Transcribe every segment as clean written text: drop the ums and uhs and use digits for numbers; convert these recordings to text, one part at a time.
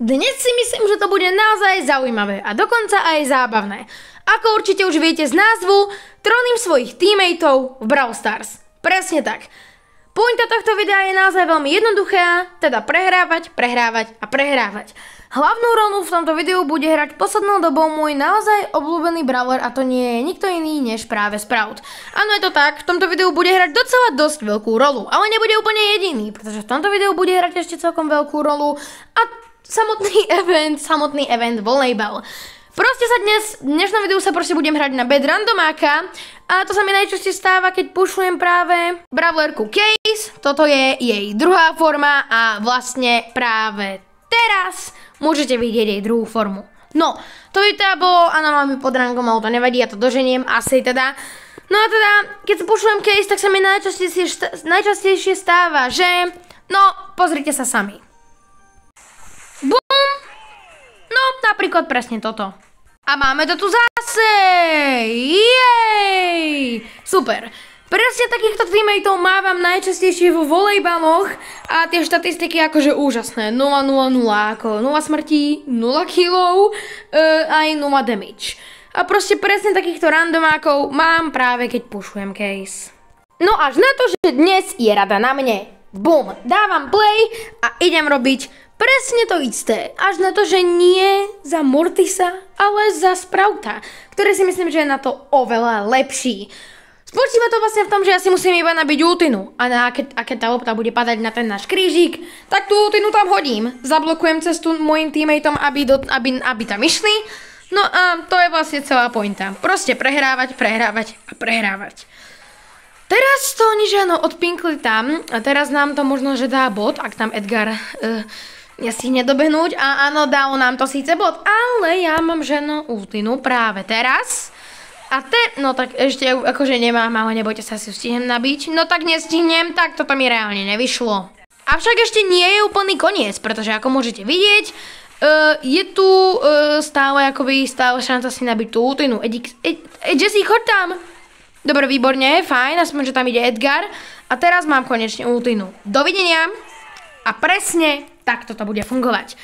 Dnes si myslím, že to bude naozaj zaujímavé a dokonca aj zábavné. Ako určite už viete z názvu, troním svojich teammateov v Brawl Stars. Presne tak. Pointa tohto videa je naozaj veľmi jednoduchá, teda prehrávať, prehrávať a prehrávať. Hlavnú rolu v tomto videu bude hrať poslednou dobou môj naozaj obľúbený brawler a to nie je nikto iný než práve Sprout. Áno, je to tak, v tomto videu bude hrať docela dosť veľkú rolu, ale nebude úplne jediný, pretože v tomto videu bude hrať ešte celkom veľkú rolu a samotný event volejbal. Proste sa v dnešnom videu sa budem hrať na bed randomáka a to sa mi najčastejšie stáva, keď pušujem práve brawlerku Case. Toto je jej druhá forma a vlastne práve teraz môžete vidieť jej druhú formu. No, to by teda bolo, áno, máme pod rangom, ale to nevadí, ja to doženiem, asi teda. No a teda, keď sa pušujem Case, tak sa mi najčastejšie stáva, že, no, pozrite sa sami. Bum! No, napríklad presne toto. A máme to tu zase! Jej! Super! Presne takýchto teammateov mávam najčastejšie vo volejbaloch a tie štatistiky akože úžasné. 0, 0, 0, ako 0 smrtí, 0 killov, aj 0 damage. A proste presne takýchto randomákov mám práve keď pušujem Case. No až na to, že dnes je rada na mne. Bum! Dávam play a idem robiť presne to isté, až na to, že nie za Mortisa, ale za Sprouta, ktorý si myslím, že je na to oveľa lepší. Spočíva to vlastne v tom, že ja si musím iba nabiť ultinu a keď tá lopta bude padať na ten náš krížik, tak tú ultinu tam hodím. Zablokujem cestu mojim teammateom, aby tam išli. No a to je vlastne celá pointa. Proste prehrávať, prehrávať a prehrávať. Teraz to oni že áno odpinkli tam a teraz nám to možno, že dá bod, ak tam Edgar nestihne dobehnúť a áno, dalo nám to síce bod, ale ja mám ženo ultinu práve teraz. A no tak ešte akože nemám, ale nebojte sa, si stihnem nabiť. No tak nestihnem, tak toto mi reálne nevyšlo. Avšak ešte nie je úplný koniec, pretože ako môžete vidieť, je tu stále šanca si nabiť tú ultinu. Jessie, choď tam! Dobre, výborne, fajn, aspoň, že tam ide Edgar. A teraz mám konečne ultinu. Dovidenia a presne takto to bude fungovať.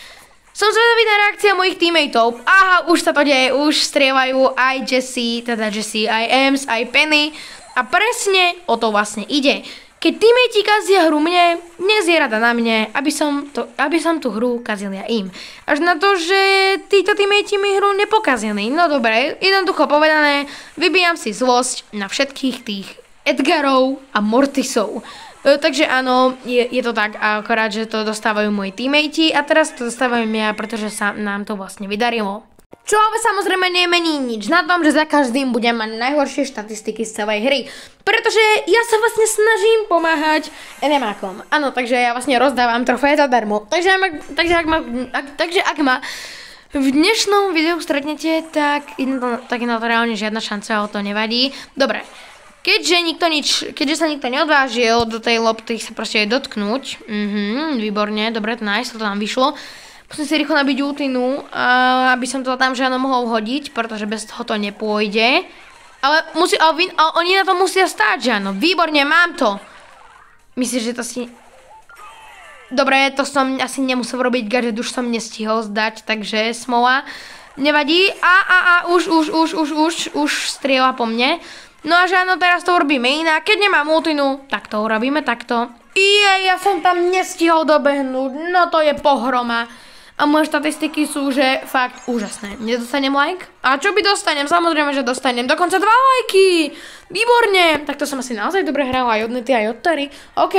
Som zvedavý na reakcia mojich teammateov. Aha, už sa to deje, už strieľajú aj Jessie, aj Ems, aj Penny. A presne o to vlastne ide. Keď teammate kazia hru mne, dnes je rada na mne, aby som tú hru kazil ja im. Až na to, že títo teammate mi hru nepokazili. No dobre, jednoducho povedané, vybijam si zlosť na všetkých tých Edgarov a Mortisov. Takže áno, je to tak, akorát, že to dostávajú moji teammatey a teraz to dostávajú ja, pretože sa nám to vlastne vydarilo. Čo ale samozrejme nemení nič na tom, že za každým budem mať najhoršie štatistiky z celej hry. Pretože ja sa vlastne snažím pomáhať enemákom. Áno, takže ja vlastne rozdávam trofeje zadarmo. Takže ak ma v dnešnom videu stretnete, tak je na to reálne žiadna šanca, ale to nevadí. Dobre. Keďže sa nikto neodvážil do tej lopty sa proste dotknúť. Výborne, dobre, nice, to tam vyšlo. Musím si rýchlo nabiť ultinu, aby som to tam žiadno mohol hodiť, pretože bez toho to nepôjde. Ale oni na to musia stáť, že áno. Výborne, mám to. Myslíš, že to si... Dobre, to som asi nemusel robiť, gadget už som nestihol zdať, takže smola. Nevadí. Už strieľa po mne. No a že áno, teraz to urobíme inak. Keď nemám ultinu, tak to urobíme takto. Ja som tam nestihol dobehnúť. No to je pohroma. A moje štatistiky sú, že fakt úžasné. Nedostanem like? A čo by dostanem? Samozrejme, že dostanem dokonca 2 lajky. Výborne. Tak to som asi naozaj dobre hrala aj od Nety, aj od Tary. OK.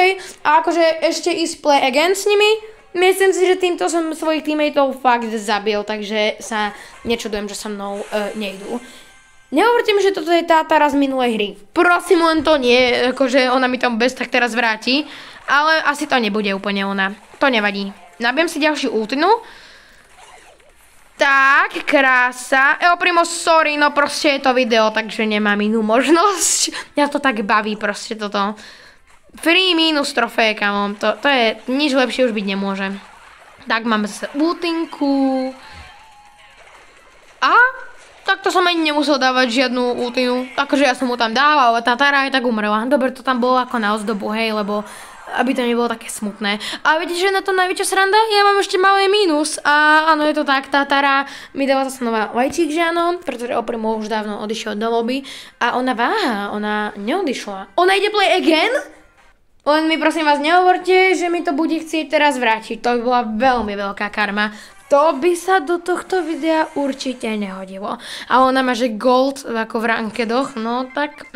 A akože ešte ísť play again s nimi? Myslím si, že týmto som svojich teammateov fakt zabil, takže sa nečudujem, že so mnou nejdú. Nehovorte mi, že toto je tá Tara z minulej hry. Prosím, len to nie, akože ona mi tam bez tak teraz vráti. Ale asi to nebude úplne ona. To nevadí. Nabijem si ďalšiu ultinu. Tak, krása. Primo, sorry, no proste je to video, takže nemám inú možnosť. Ja to tak baví proste toto. Free minus trofej, kamo. To je, nič lepšie už byť nemôže. Tak, máme zase ultinku. A... tak to som ani nemusel dávať žiadnu ultinu. Akože ja som mu tam dával, ale tá Tara aj tak umrela. Dobre, to tam bolo ako na ozdobu, hej, lebo aby to nebolo také smutné. A viete, že na to najväčšia sranda? Ja mám ešte malé mínus a áno, je to tak, tá Tara mi dala zase nová vajčík, že áno, pretože Oprimo už dávno odišiel do lobby a ona váha, ona neodišla. Ona ide play again? Len mi prosím vás nehovorte, že mi to bude chcieť teraz vrátiť, to by bola veľmi veľká karma. To by sa do tohto videa určite nehodilo. A ona má, že gold ako v rankedoch, no tak...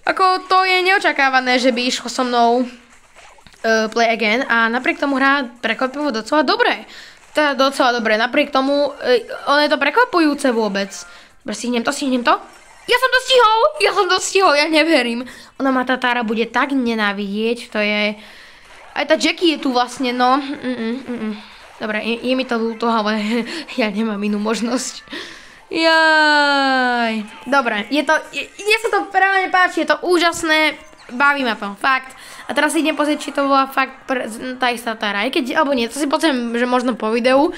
Ako to je neočakávané, že by išlo so mnou play again a napriek tomu hrá prekvapivo docela dobre. Teda docela dobre, napriek tomu ono je to prekvapujúce vôbec. Stihnem to? Ja som to stihol, ja neverím. Ona ma tá Tara bude tak nenávidieť, to je... Aj tá Jackie je tu vlastne, no. Dobre, je mi to ľúto, ale ja nemám inú možnosť. Jaj. Dobre, mne sa to práve páči, je to úžasné, baví ma to, fakt. A teraz si idem pozrieť, či to bola fakt tá istá Tara, aj keď, alebo nie, to si pozriem, že možno po videu.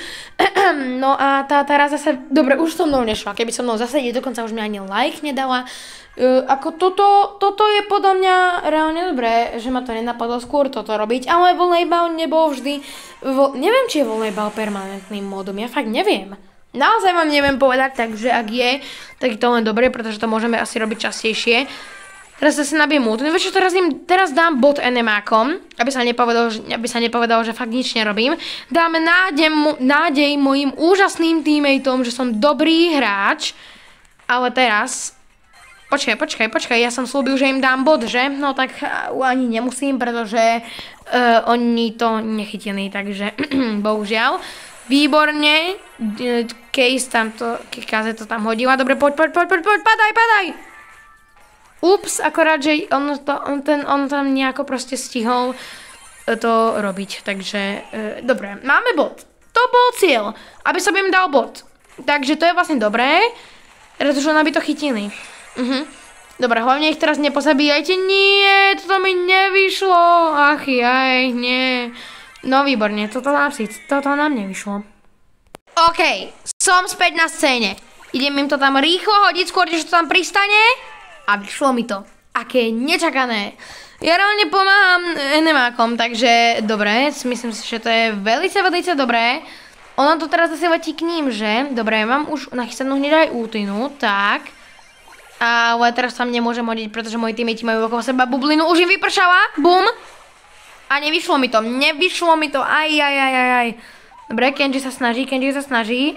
No a tá Tara zase, dobre, už so mnou nešla, keby so mnou zase ide, dokonca už mi ani like nedala. Ako toto je podľa mňa reálne dobré, že ma to nenapadlo skôr toto robiť, ale volejbal nebol vždy, neviem, či je volejbal permanentným módom, ja fakt neviem. Naozaj vám neviem povedať, takže ak je, tak je to len dobre, pretože to môžeme asi robiť častejšie. Teraz zase nabijem ult. No vieš čo, teraz dám bot enemákom, aby sa nepovedalo, že fakt nič nerobím. Dáme nádej mojim úžasným teammateom, že som dobrý hráč. Ale teraz... Počkaj, ja som slúbil, že im dám bot, že? No tak ani nemusím, pretože oni to nechytili, takže bohužiaľ. Výborne, Kaze to tam hodila, dobre, poď, padaj! Ups, akorát, že on tam nejako proste stihol to robiť, takže, dobre, máme bod, to bol cieľ, aby som im dal bod, takže to je vlastne dobré, teraz už len aby to chytili, dobre, hlavne ich teraz nepozabíjajte, nie, toto mi nevyšlo, ach jaj, nie. No výborne, toto nám nevyšlo. OK, som späť na scéne. Idem im to tam rýchlo hodiť, skôr než to tam pristane. A vyšlo mi to. Aké nečakané. Ja reálne pomáham enemákom, takže dobre, myslím si, že to je veľmi dobré. Ono to teraz zase letí k ním, že? Dobre, mám už nachystanú hneď aj ultinu, tak. Ale teraz tam nemôžem hodiť, pretože moji teammates majú okolo seba bublinu. Už im vypršala, bum. A nevyšlo mi to, aj. Dobre, Kenji sa snaží,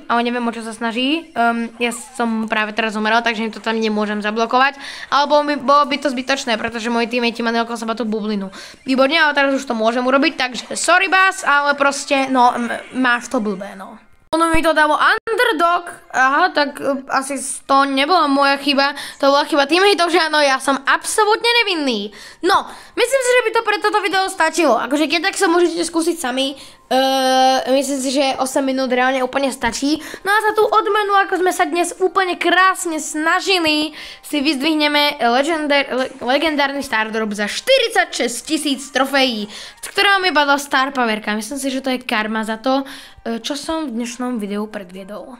ale neviem, o čo sa snaží. Ja som práve teraz umeral, takže to tam nemôžem zablokovať. Ale bolo by to zbytočné, pretože moji teammates mali okolo seba tú bublinu. Výborne, ale teraz už to môžem urobiť, takže sorry Bas, ale proste, no, máš to blbé, no. Ono mi to dalo underdog, aha, tak asi to nebola moja chyba, to bola chyba teammateov, že áno, ja som absolútne nevinný. No, myslím si, že by to pre toto video stačilo, akože keď tak sa môžete skúsiť sami, myslím si, že 8 minút reálne úplne stačí. No a za tú odmenu, ako sme sa dnes úplne krásne snažili, si vyzdvihneme legendárny Stardrop za 46 000 trofejí, z ktorého mi padla Star Powerka. Myslím si, že to je karma za to, čo som v dnešnom videu predviedol.